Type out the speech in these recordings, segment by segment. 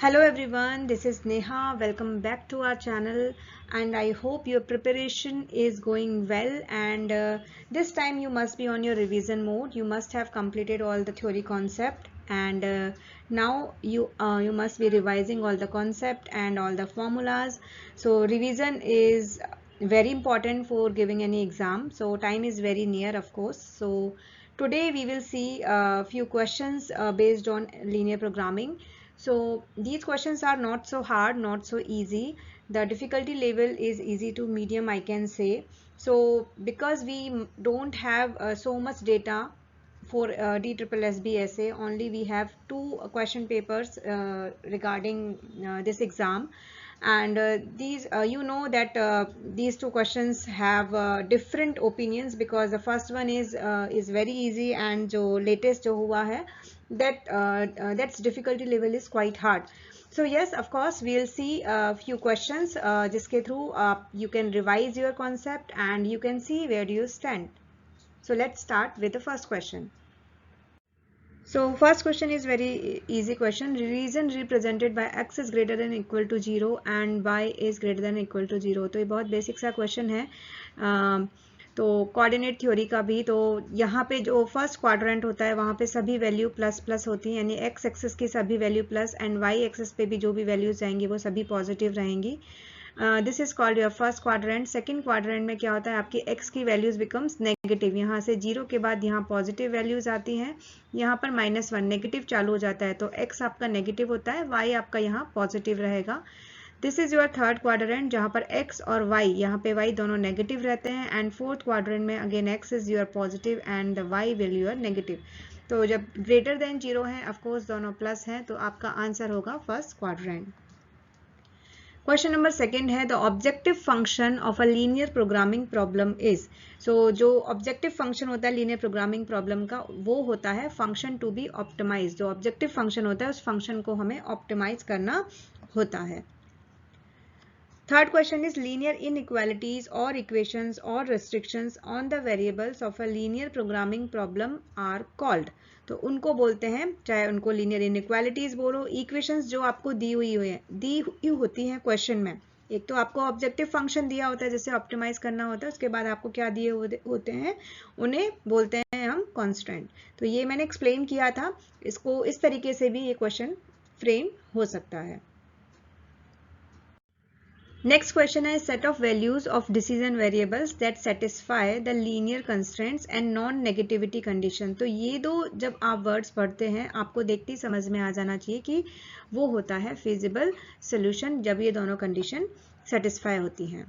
Hello everyone, this is Neha. Welcome back to our channel and I hope your preparation is going well and this time you must be on your revision mode. You must have completed all the theory concept and now you must be revising all the concept and all the formulas. So revision is very important for giving any exam. So time is very near, of course. So today we will see a few questions based on linear programming. So these questions are not so hard, not so easy. The difficulty level is easy to medium, I can say. So because we don't have so much data for DSSB SA, only we have two question papers regarding this exam, and these you know that these two questions have different opinions, because the first one is very easy and जो latest जो हुआ है that's difficulty level is quite hard. So yes, of course we'll see a few questions जिसके through you can revise your concept and you can see where do you stand. So let's start with the first question. So first question is very easy question. Reason represented by x is greater than equal to 0 and y is greater than equal to 0. तो ये बहुत basic सा question है. तो coordinate theory का भी, तो यहाँ पे जो फर्स्ट क्वाड्रेंट होता है वहाँ पे सभी वैल्यू प्लस प्लस होती हैं, यानी एक्स एक्सिस की सभी value plus and Y axis पे भी जो भी वैल्यूज जाएंगी वो सभी पॉजिटिव रहेंगी. This is called your first quadrant. Second quadrant में क्या होता है, आपकी x की वैल्यूज बिकम्स नेगेटिव. यहाँ से 0 के बाद यहाँ पॉजिटिव वैल्यूज आती हैं, यहाँ पर -1 नेगेटिव चालू हो जाता है, तो x आपका नेगेटिव होता है, y आपका यहाँ पॉजिटिव रहेगा. This is your third quadrant जहाँ पर x और y, यहाँ पे y दोनों नेगेटिव रहते हैं. एंड फोर्थ क्वाड्रेंट में again x is your positive and the y value your negative. तो जब ग्रेटर देन 0 है, ऑफकोर्स दोनों प्लस हैं, तो आपका आंसर होगा first quadrant. Question number second है the objective function of a linear programming problem is. So जो ऑब्जेक्टिव फंक्शन होता है लीनियर प्रोग्रामिंग प्रॉब्लम का, वो होता है फंक्शन टू बी ऑप्टिमाइज. जो ऑब्जेक्टिव फंक्शन होता है उस फंक्शन को हमें ऑप्टिमाइज करना होता है. Third question is linear inequalities और इक्वेशंस और restrictions on the variables of a linear programming problem are called. तो उनको बोलते हैं, चाहे उनको लीनियर इनइक्वालिटीज बोलो, इक्वेशंस जो आपको दी हुई होती हैं क्वेश्चन में. एक तो आपको ऑब्जेक्टिव फंक्शन दिया होता है जिसे ऑप्टिमाइज करना होता है, उसके बाद आपको क्या दिए होते हैं, उन्हें बोलते हैं हम कांस्टेंट. तो ये मैंने एक्सप्लेन किया था, इसको इस तरीके से भी ये क्वेश्चन फ्रेम हो सकता है. नेक्स्ट क्वेश्चन है set of values of decision variables that satisfy the linear constraints and non negativity condition. तो ये दो जब आप वर्ड्स पढ़ते हैं आपको देखते ही समझ में आ जाना चाहिए कि वो होता है फिजिबल सोल्यूशन जब ये दोनों कंडीशन सेटिस्फाई होती हैं.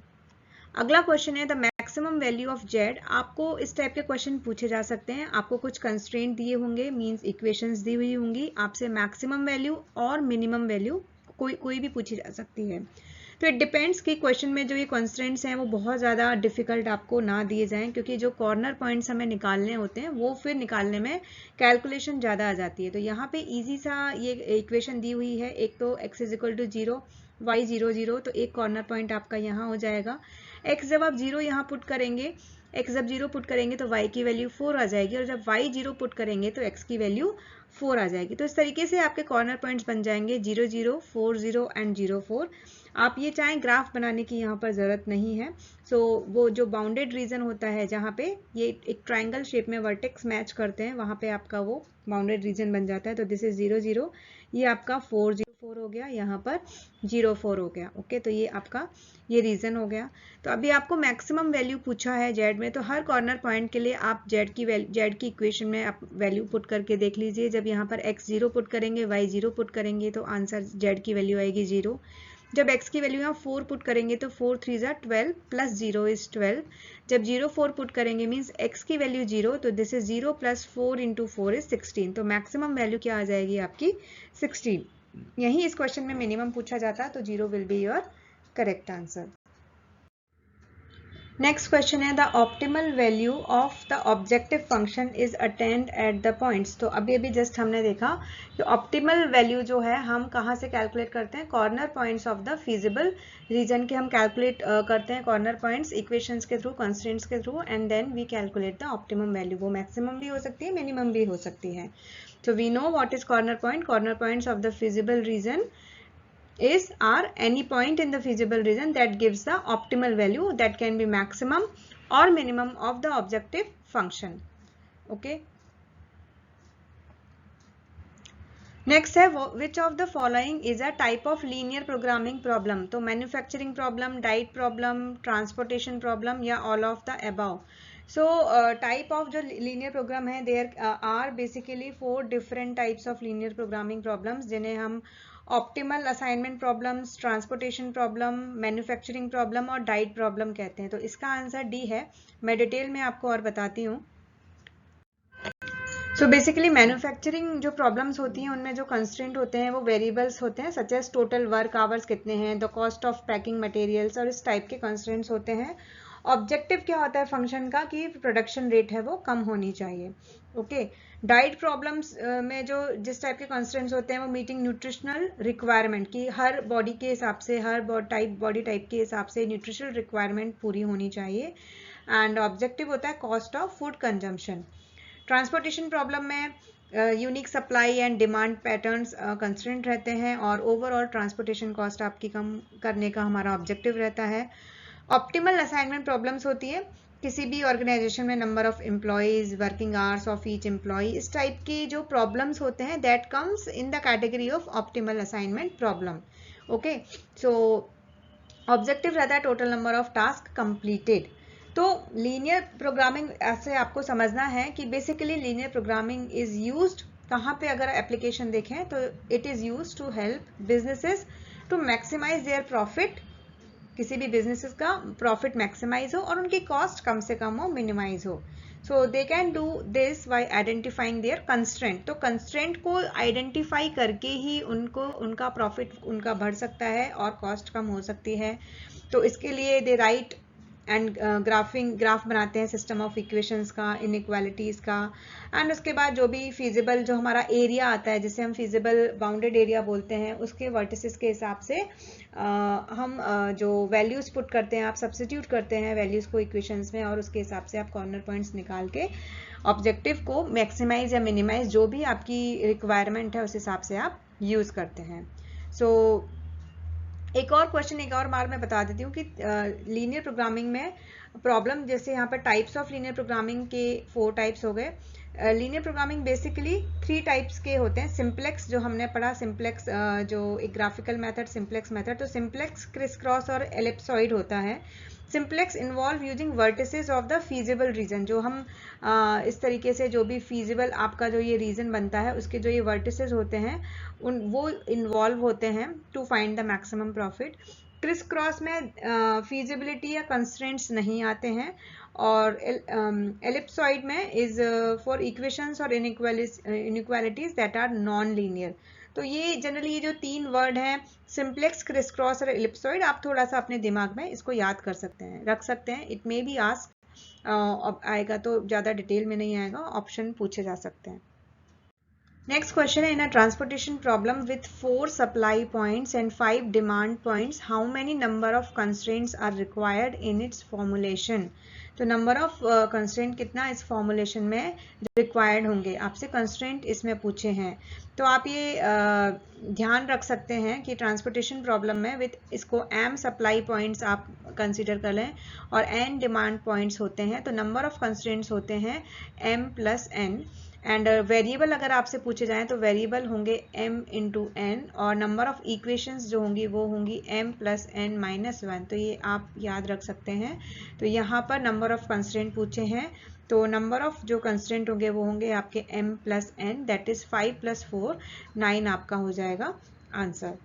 अगला क्वेश्चन है the maximum value of Z. आपको इस टाइप के क्वेश्चन पूछे जा सकते हैं. आपको कुछ कंस्ट्रेंट दिए होंगे, मींस इक्वेशंस दी हुई होंगी, आपसे मैक्सिमम वैल्यू और मिनिमम वैल्यू कोई भी पूछी जा सकती है. तो इट डिपेंड्स कि क्वेश्चन में जो ये कॉन्स्टेंट्स हैं वो बहुत ज़्यादा डिफिकल्ट आपको ना दिए जाएं, क्योंकि जो कॉर्नर पॉइंट्स हमें निकालने होते हैं वो फिर निकालने में कैलकुलेशन ज़्यादा आ जाती है. तो यहाँ पे इजी सा ये इक्वेशन दी हुई है, एक तो x is equal to 0, y 0 0, तो एक कॉर्नर पॉइंट आपका यहाँ हो जाएगा. x जब आप 0 यहाँ पुट करेंगे, x जब 0 पुट करेंगे तो y की वैल्यू 4 आ जाएगी, और जब y 0 पुट करेंगे तो x की वैल्यू 4 आ जाएगी. तो इस तरीके से आपके कॉर्नर पॉइंट्स बन जाएंगे 0 0 4 0 एंड 0 4. आप ये चाहें ग्राफ बनाने की यहाँ पर ज़रूरत नहीं है. सो वो जो बाउंडेड रीजन होता है जहाँ पे ये एक ट्रायंगल शेप में वर्टेक्स मैच करते हैं, वहाँ पे आपका वो बाउंडेड रीजन बन जाता है. तो दिस इज 0 0, ये आपका 4 0 4 हो गया, यहाँ पर 0 4 हो गया. ओके, तो ये आपका ये रीजन हो गया. तो अभी आपको मैक्सिमम वैल्यू पूछा है जेड में, तो हर कॉर्नर पॉइंट के लिए आप जेड की इक्वेशन में आप वैल्यू पुट करके देख लीजिए. जब यहाँ पर x 0 पुट करेंगे, y 0 पुट करेंगे, तो आंसर जेड की वैल्यू आएगी 0. जब x की वैल्यू यहाँ 4 पुट करेंगे तो 4 3 12 प्लस 0 इज 12. जब 0 4 पुट करेंगे मीन्स x की वैल्यू 0, तो this is 0 plus 4 into 4 is 16. तो मैक्सिमम वैल्यू क्या आ जाएगी आपकी 16. यही इस क्वेश्चन में मिनिमम पूछा जाता है, तो 0 will be your correct answer. Next question है the optimal value of the objective function is attained at the points. तो अभी जस्ट हमने देखा कि ऑप्टिमल वैल्यू जो है हम कहाँ से कैलकुलेट करते हैं, corner points of the feasible region के हम कैलकुलेट करते हैं कॉर्नर पॉइंट्स इक्वेशंस के थ्रू, कंस्ट्रेंट्स के through, and then we calculate the optimum value. वो मैक्सिमम भी हो सकती है, मिनिमम भी हो सकती है. So we know what is corner point. Corner points of the feasible region is are any point in the feasible region that gives the optimal value that can be maximum or minimum of the objective function. Okay. Next है which of the following is a type of linear programming problem. तो manufacturing problem, diet problem, transportation problem या all of the above. So type of जो linear program है there are basically 4 different types of linear programming problems जिन्हें हम optimal assignment problems, transportation problem, manufacturing problem और diet problem कहते हैं. तो इसका आंसर डी है. मैं डिटेल में आपको और बताती हूँ. सो बेसिकली मैन्युफैक्चरिंग जो प्रॉब्लम्स होती हैं उनमें जो कंस्ट्रेंट होते हैं वो वेरिएबल्स होते हैं, such as total work hours कितने हैं, the cost of packing materials, और इस टाइप के कंस्ट्रेंट्स होते हैं. ऑब्जेक्टिव क्या होता है फंक्शन का कि प्रोडक्शन रेट है वो कम होनी चाहिए. ओके. डाइट प्रॉब्लम्स में जो जिस टाइप के कंस्ट्रेंट्स होते हैं वो मीटिंग न्यूट्रिशनल रिक्वायरमेंट की हर बॉडी के हिसाब से, हर बॉडी टाइप के हिसाब से न्यूट्रिशनल रिक्वायरमेंट पूरी होनी चाहिए. एंड ऑब्जेक्टिव होता है cost of food consumption. Transportation problem में unique supply and demand patterns constraint रहते हैं और ओवरऑल ट्रांसपोर्टेशन कॉस्ट आपकी कम करने का हमारा ऑब्जेक्टिव रहता है. ऑप्टिमल असाइनमेंट प्रॉब्लम्स होती है किसी भी ऑर्गेनाइजेशन में number of employees, working hours of each employee, इस टाइप की जो प्रॉब्लम्स होते हैं that comes in the category of optimal assignment problem. Okay. So objective रहता है total number of task completed. तो लीनियर प्रोग्रामिंग ऐसे आपको समझना है कि basically linear programming is used कहाँ पे, अगर एप्लीकेशन देखें तो it is used to help businesses to maximise their profit. किसी भी बिजनेसेस का प्रॉफिट मैक्सिमाइज हो और उनकी कॉस्ट कम से कम हो, मिनिमाइज हो. So they can do this by identifying their constraint. तो कंस्ट्रेंट को आइडेंटिफाई करके ही उनका प्रॉफिट उनका बढ़ सकता है और कॉस्ट कम हो सकती है. तो इसके लिए दे राइट एंड ग्राफ बनाते हैं सिस्टम ऑफ इक्वेशंस का, इनइक्वालिटीज़ का. एंड उसके बाद जो भी फीजिबल जो हमारा एरिया आता है जिसे हम फीजिबल बाउंडेड एरिया बोलते हैं उसके वर्टिसेस के हिसाब से हम जो वैल्यूज़ पुट करते हैं, आप सब्स्टिट्यूट करते हैं वैल्यूज़ को इक्वेशंस में और उसके हिसाब से आप कॉर्नर पॉइंट्स निकाल के ऑब्जेक्टिव को मैक्सिमाइज या मिनिमाइज जो भी आपकी रिक्वायरमेंट है उस हिसाब से आप यूज़ करते हैं. सो एक और क्वेश्चन एक और बार मैं बता देती हूँ कि लीनियर प्रोग्रामिंग में प्रॉब्लम जैसे यहाँ पर टाइप्स ऑफ लीनियर प्रोग्रामिंग के 4 टाइप्स हो गए. लीनियर प्रोग्रामिंग बेसिकली 3 टाइप्स के होते हैं. सिंप्लेक्स जो हमने पढ़ा, सिंप्लेक्स जो एक ग्राफिकल मेथड, सिंप्लेक्स मेथड. तो सिंप्लेक्स क्रिस क्रॉस और एलिप्सॉइड होता है. Simplex involve using vertices of the feasible reason. जो हम इस तरीके से जो भी फीजिबल आपका जो ये रीजन बनता है उसके जो ये वर्टिसेस होते हैं वो इन्वॉल्व होते हैं to find the maximum profit. Criss cross में फीजिबिलिटी या कंस्ट्रेंट्स नहीं आते हैं और एलिप्सॉइड में इज फॉर इक्वेशंस और inequalities that are non linear. तो ये जनरली ये जो 3 वर्ड हैं सिंप्लेक्स, क्रिस क्रॉस और एलिप्सॉइड, आप थोड़ा सा अपने दिमाग में इसको याद कर सकते हैं, रख सकते हैं. इट मे बी आस्क आएगा तो ज़्यादा डिटेल में नहीं आएगा, ऑप्शन पूछे जा सकते हैं. नेक्स्ट क्वेश्चन है in a transportation problem with 4 supply points and 5 demand points how many number of constraints are required in its formulation. तो नंबर ऑफ कंस्ट्रेंट कितना इस फॉर्मुलेशन में रिक्वायर्ड होंगे, आपसे कंस्ट्रेंट इसमें पूछे हैं. तो आप ये ध्यान रख सकते हैं कि ट्रांसपोर्टेशन प्रॉब्लम में विथ इसको m सप्लाई पॉइंट्स आप कंसीडर कर लें और n डिमांड पॉइंट्स होते हैं. तो नंबर ऑफ कंस्ट्रेंट्स होते हैं m + n. एंड वेरिएबल अगर आपसे पूछे जाएं तो वेरिएबल होंगे m × n और नंबर ऑफ इक्वेशंस जो होंगी वो होंगी m + n - 1. तो ये आप याद रख सकते हैं. तो यहाँ पर नंबर ऑफ कंस्ट्रेंट पूछे हैं तो नंबर ऑफ जो कंस्ट्रेंट होंगे वो होंगे आपके m + n, दैट इज 5 + 4 9 आपका हो जाएगा आंसर.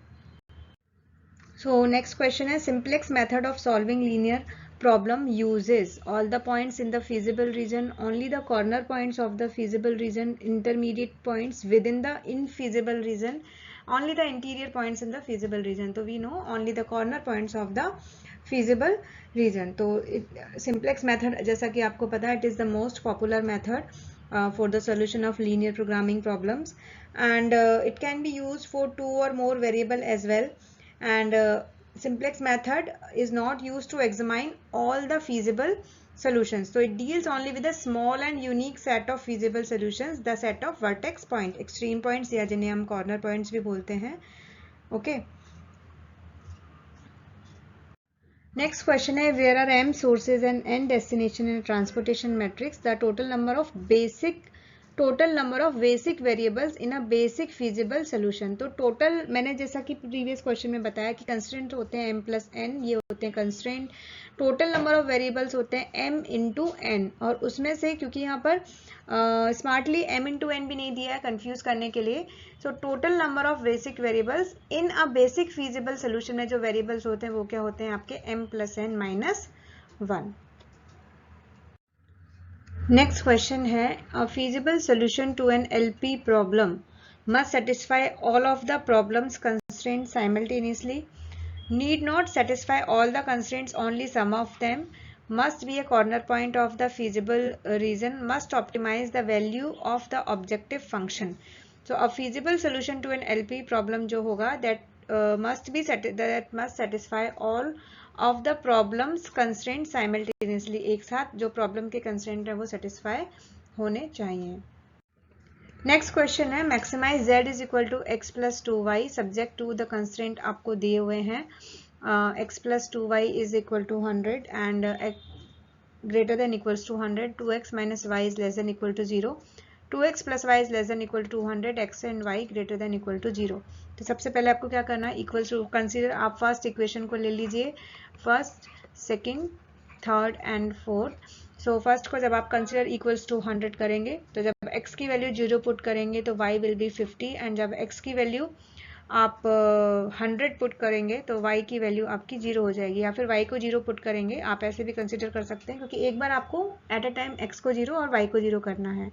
सो नेक्स्ट क्वेश्चन है simplex method of solving linear problem uses all the points in the feasible region, only the corner points of the feasible region, intermediate points within the infeasible region, only the interior points in the feasible region. तो we know only the corner points of the feasible region. तो simplex method जैसा कि आपको पता है it is the most popular method for the solution of linear programming problems and it can be used for 2 or more variable as well. And simplex method is not used to examine all the feasible solutions. So it deals only with a small and unique set of feasible solutions, the set of vertex point, extreme points या जिन्हें हम corner points भी बोलते हैं. Okay. Next question है, where are m sources and n destination in a transportation matrix, the total number of basic variables in a basic feasible solution। तो total मैंने जैसा कि प्रीवियस क्वेश्चन में बताया कि कंस्ट्रेंट होते हैं m प्लस n, ये होते हैं constraint. Total number of variables होते हैं m इंटू n, और उसमें से क्योंकि यहाँ पर स्मार्टली m इंटू n भी नहीं दिया है कंफ्यूज करने के लिए, so total number of basic variables in a basic feasible solution में जो वेरिएबल्स होते हैं वो क्या होते हैं आपके m plus n minus 1। Next question है, अ feasible solution to an LP problem must satisfy all of the problem's constraints simultaneously, need not satisfy all the constraints, only some of them, must be a corner point of the feasible region, must optimize the value of the objective function। So a feasible solution to an LP problem जो होगा that must satisfy all of the problems constraints simultaneously, एक साथ जो problem के constraint है वो satisfy होने चाहिए। नेक्स्ट क्वेश्चन है, maximise z is equal to X plus 2y subject to the constraint आपको दिए हुए हैं x plus 2y is equal to 100 and greater than equals to 100, 2x minus y is less than equal to 0, 2x plus y is less than equal to 200, x and y greater than equal to 0। तो सबसे पहले आपको क्या करना है, equals to consider, आप first equation को ले लीजिए, first second third and fourth. So first को जब आप कंसिडर इक्वल्स टू 100 करेंगे तो जब x की वैल्यू 0 पुट करेंगे तो y विल बी 50, एंड जब x की वैल्यू आप 100 पुट करेंगे तो y की वैल्यू आपकी 0 हो जाएगी, या फिर y को 0 पुट करेंगे, आप ऐसे भी कंसिडर कर सकते हैं क्योंकि एक बार आपको एट अ टाइम x को 0 और y को 0 करना है।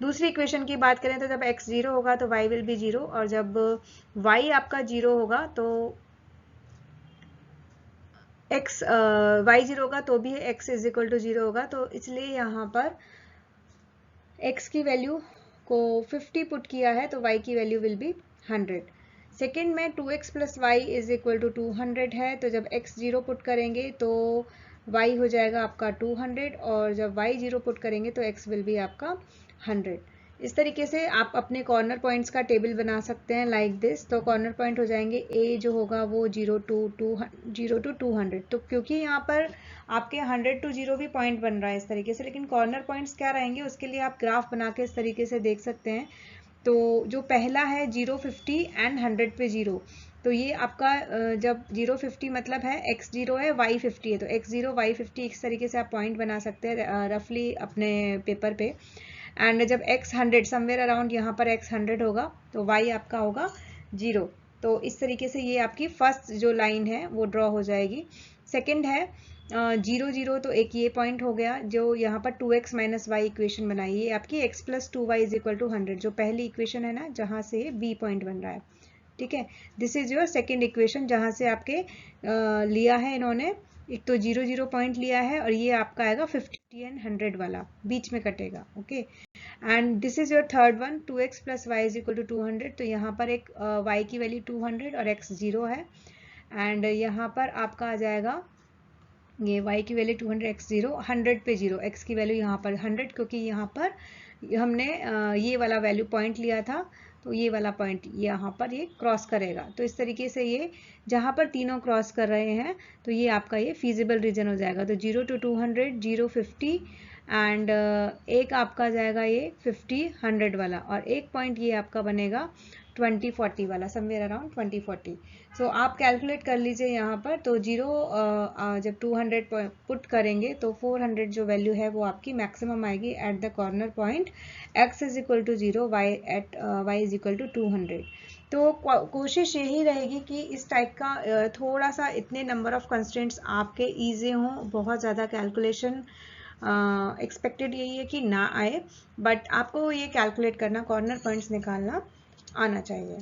दूसरी इक्वेशन की बात करें तो जब x 0 होगा तो y विल बी 0, और जब y आपका 0 होगा तो x y 0 होगा तो भी x इज इक्वल टू 0 होगा, तो इसलिए यहाँ पर x की वैल्यू को 50 पुट किया है तो y की वैल्यू विल बी 100। सेकेंड में 2x plus Y is equal to 200 है, तो जब x 0 पुट करेंगे तो y हो जाएगा आपका 200, और जब y 0 पुट करेंगे तो x विल बी आपका 100। इस तरीके से आप अपने कॉर्नर पॉइंट्स का टेबल बना सकते हैं लाइक दिस। तो कॉर्नर पॉइंट हो जाएंगे a जो होगा वो 0 टू 200, तो क्योंकि यहाँ पर आपके 100 टू 0 भी पॉइंट बन रहा है इस तरीके से, लेकिन कॉर्नर पॉइंट्स क्या रहेंगे उसके लिए आप ग्राफ बना के इस तरीके से देख सकते हैं। तो जो पहला है 0 50 एंड 100 पे 0, तो ये आपका जब 0 50 मतलब है x 0 है y 50 है, तो x 0 y 50 इस तरीके से आप पॉइंट बना सकते हैं रफली अपने पेपर पे। एंड जब x 100 समवेयर अराउंड यहाँ पर x 100 होगा तो y आपका होगा 0। तो इस तरीके से ये आपकी फर्स्ट जो लाइन है वो ड्रॉ हो जाएगी। सेकेंड है 0 0, तो एक ये पॉइंट हो गया जो यहाँ पर 2x माइनस वाई इक्वेशन बनाई, ये आपकी x plus 2y is equal to 100 जो पहली इक्वेशन है ना जहाँ से b पॉइंट बन रहा है, ठीक है। This is your second equation जहाँ से आपके लिया है इन्होंने, एक तो 0 0 पॉइंट लिया है और ये आपका आएगा 50 एंड 100 वाला बीच में कटेगा, okay. And this is your third one 2x plus Y is equal to 200, तो यहाँ पर एक y की वैल्यू 200 और x 0 है, एंड यहाँ पर आपका आ जाएगा ये y की वैल्यू 200 x 0 100 पे 0, x की वैल्यू यहाँ पर 100 क्योंकि यहाँ पर हमने ये वाला वैल्यू पॉइंट लिया था, तो ये वाला पॉइंट यहाँ पर ये क्रॉस करेगा। तो इस तरीके से ये जहाँ पर तीनों क्रॉस कर रहे हैं तो ये आपका ये फीजिबल रीजन हो जाएगा। तो 0 to 200 0 50 एंड एक आपका जाएगा ये 50 100 वाला, और एक पॉइंट ये आपका बनेगा 20 40 वाला, समवेयर अराउंड 20 40। सो आप कैलकुलेट कर लीजिए यहाँ पर, तो 0 जब 200 पुट करेंगे तो 400 जो वैल्यू है वो आपकी मैक्सिमम आएगी at the corner point x is equal to 0 y is equal to 200। तो कोशिश यही रहेगी कि इस टाइप का थोड़ा सा इतने नंबर ऑफ कंस्ट्रेंट्स आपके ईजी हों, बहुत ज़्यादा कैलकुलेशन एक्सपेक्टेड यही है कि ना आए, बट आपको ये कैलकुलेट करना, कॉर्नर पॉइंट्स निकालना आना चाहिए।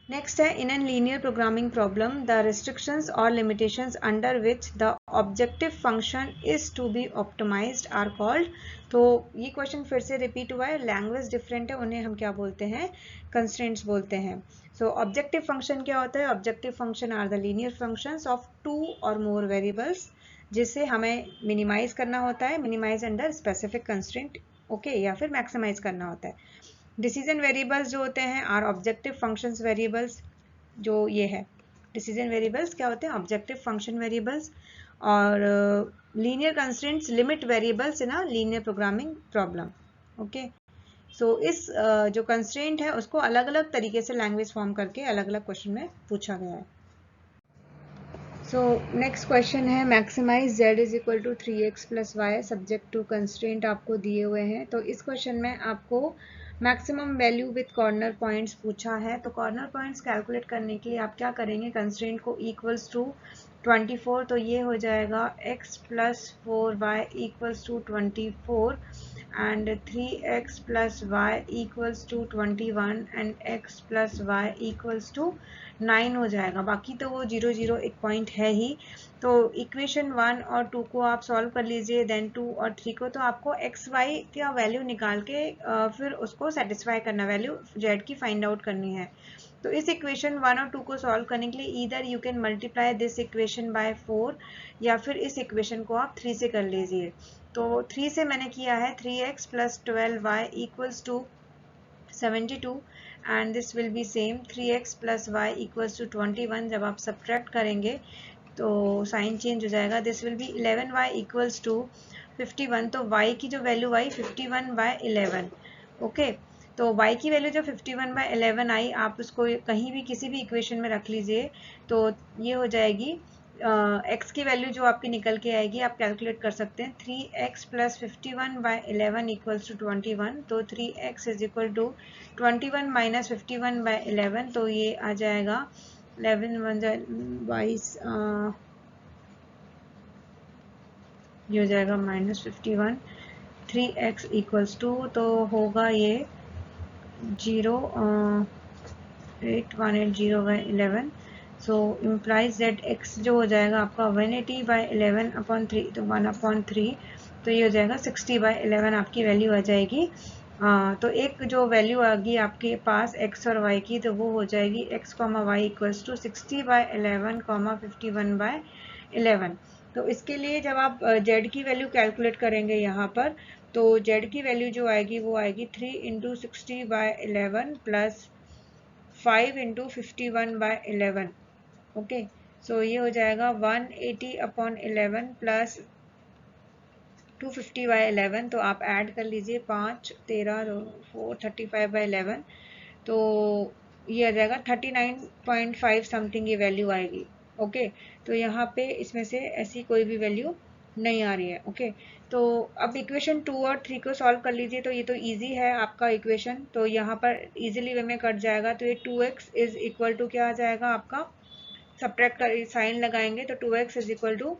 नेक्स्ट है, in an linear programming problem the restrictions और limitations under which the objective function is to be optimized are called. तो ये क्वेश्चन फिर से रिपीट हुआ है, लैंग्वेज डिफरेंट है, उन्हें हम क्या बोलते हैं, कंस्ट्रेंट्स बोलते हैं। सो ऑब्जेक्टिव फंक्शन क्या होता है, objective function are the linear functions of 2 और मोर वेरिएबल्स जिसे हमें मिनिमाइज करना होता है, minimise under specific constraint, okay, या फिर मैक्सिमाइज करना होता है। डिसीजन वेरिएबल्स जो होते हैं आर ऑब्जेक्टिव फंक्शंस वेरिएबल्स, जो ये है डिसीजन वेरिएबल्स क्या होते हैं? Objective function variables. और linear constraints limit variables in a linear programming problem. Okay, so इस जो कंस्ट्रेंट है उसको अलग अलग तरीके से लैंग्वेज फॉर्म करके अलग अलग क्वेश्चन में पूछा गया है। सो नेक्स्ट क्वेश्चन है maximise z is equal to 3x plus Y subject to constraint आपको दिए हुए हैं। तो इस क्वेश्चन में आपको maximum value with corner points पूछा है। तो कॉर्नर पॉइंट्स कैलकुलेट करने के लिए आप क्या करेंगे? कंस्ट्रेंट को इक्वल्स टू 24, तो ये हो जाएगा x plus 4y equals to 24 and 3x plus y equals to 21 and x plus y equals to 9 हो जाएगा। बाकी तो वो 0 0 एक पॉइंट है ही। तो इक्वेशन 1 और 2 को आप सॉल्व कर लीजिए, देन 2 और 3 को। तो आपको एक्स वाई का वैल्यू निकाल के फिर उसको सेटिस्फाई करना, वैल्यू जेड की फाइंड आउट करनी है। तो इस इक्वेशन 1 और 2 को सॉल्व करने के लिए either you can multiply this equation by 4 या फिर इस इक्वेशन को आप 3 से कर लीजिए। तो 3 से मैंने किया है 3x plus 12y equals to 72 and this will be same 3x plus Y equals to 21। जब आप सब्ट्रैक्ट करेंगे तो साइन चेंज हो जाएगा। This will be 11y equals to 51। तो y की जो वैल्यू आई 51/11। ओके, तो y की वैल्यू जब 51/11 आई, आप उसको कहीं भी किसी भी इक्वेशन में रख लीजिए तो ये हो जाएगी x की वैल्यू जो आपकी निकल के आएगी आप कैलकुलेट कर सकते हैं। 3x plus 51/11 equals to 21। तो 3x is equal to 21 minus 51/11, तो ये आ जाएगा 11 22, ये हो जाएगा -51। 3x इक्वल्स टू, तो होगा ये 0.8180/11। सो इम्प्लाइज दैट x जो हो जाएगा आपका 180/11/3, तो 1/3, तो ये हो जाएगा 60/11 आपकी वैल्यू आ जाएगी। तो एक जो वैल्यू आ गई आपके पास x और y की, तो वो हो जाएगी x, y इक्वल्स टू 60/11, 51/11। तो इसके लिए जब आप z की वैल्यू कैलकुलेट करेंगे यहाँ पर, तो z की वैल्यू जो आएगी वो आएगी 3 × 60/11 प्लस 5 × 51/11। ओके, सो ये हो जाएगा 180/11 प्लस 250/11। तो आप ऐड कर लीजिए 5 13 4 35/11, तो ये आ जाएगा 39.5 समथिंग ये वैल्यू आएगी। ओके, तो यहाँ पे इसमें से ऐसी कोई भी वैल्यू नहीं आ रही है। ओके, तो अब इक्वेशन 2 और 3 को सॉल्व कर लीजिए। तो ये तो इजी है आपका इक्वेशन, तो यहाँ पर इजीली वे में कट जाएगा। तो ये 2x इज इक्वल टू क्या आ जाएगा आपका? सब्ट्रैक्ट कर साइन लगाएंगे तो 2x इज इक्वल टू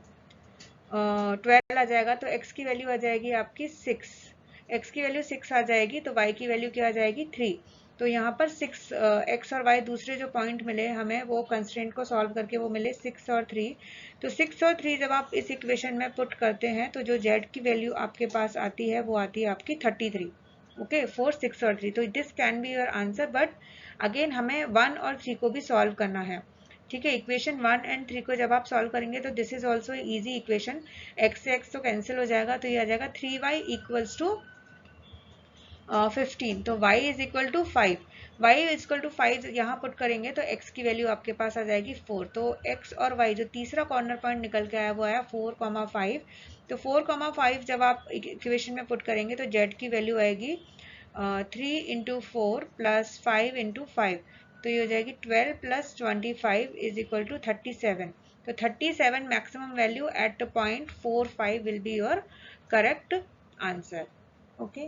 12 आ जाएगा। तो x की वैल्यू आ जाएगी आपकी 6, x की वैल्यू 6 आ जाएगी। तो y की वैल्यू क्या आ जाएगी? 3। तो यहाँ पर 6 x और y दूसरे जो पॉइंट मिले हमें वो कंस्ट्रेंट को सॉल्व करके वो मिले 6 और 3। तो 6 और 3 जब आप इस इक्वेशन में पुट करते हैं तो जो z की वैल्यू आपके पास आती है वो आती है आपकी 33। ओके, 4 6 और 3। तो this can be your answer, but again हमें 1 और 3 को भी सॉल्व करना है। ठीक है, इक्वेशन 1 एंड 3 को जब आप सॉल्व करेंगे तो this is also easy equation. x से x तो कैंसिल हो जाएगा, तो ये आ जाएगा 3y इक्वल्स टू 15। तो y is equal to 5, y is equal to 5 यहाँ पुट करेंगे तो x की वैल्यू आपके पास आ जाएगी 4। तो x और y जो तीसरा कॉर्नर पॉइंट निकल के आया वो आया 4,5। तो 4,5 जब आप इक्वेशन में पुट करेंगे तो z की वैल्यू आएगी 3 × 4 प्लस 5 × 5। तो ये हो जाएगी 12 प्लस 25 इज इक्वल टू 37। तो 37 maximum value at point 45 will be your correct answer. Okay,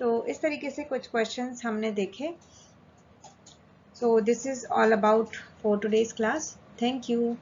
तो इस तरीके से कुछ क्वेश्चंस हमने देखे। So this is all about for today's class. Thank you.